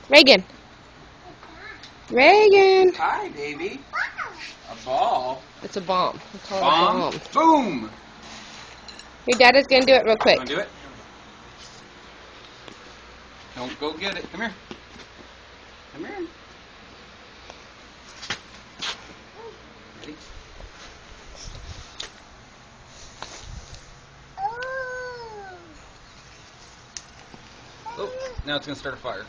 Reagan. Reagan. Hi, baby. A ball. It's a bomb. We call Bomb. it a bomb. Boom. Your dad is gonna do it real quick. Want to do it? Don't go get it. Come here. Come here. Ready? Oh, now it's gonna start a fire.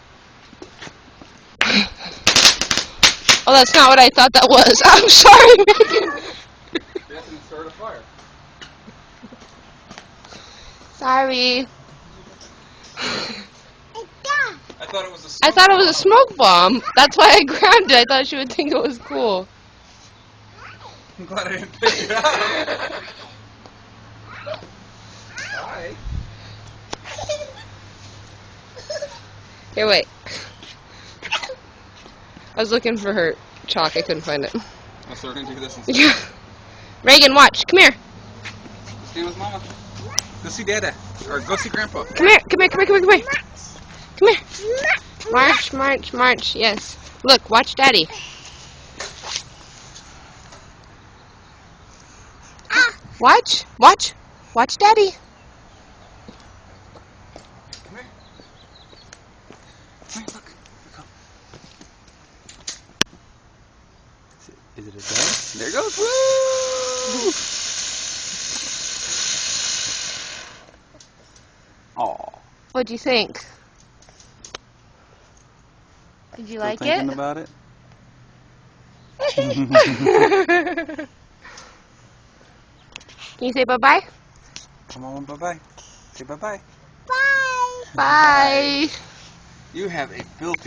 Oh, that's not what I thought that was. I'm sorry, Megan. That's gonna start a fire. Sorry. I thought it was a I thought it was a smoke smoke bomb. bomb. That's why I grabbed it. I thought she would think it was cool. I'm glad I didn't pick it up. Hi. Here, wait. I was looking for her chalk. I couldn't find it. Oh, so we're gonna do this instead. Yeah. Reagan, watch. Come here. Stand with Mama. Go see Dada. Or go see Grandpa. Come here. Come here. Come here. Come here. Come here. Come here. March, march, march. Yes. Look, watch Daddy. Watch. Watch. Watch Daddy. Come here. Come here, look. Is it a dove? There it goes. Woo! Aw. What'd you think? Did you like thinking it? about it? Can you say bye-bye? Come on, bye-bye. Say bye-bye. Bye. You have a filthy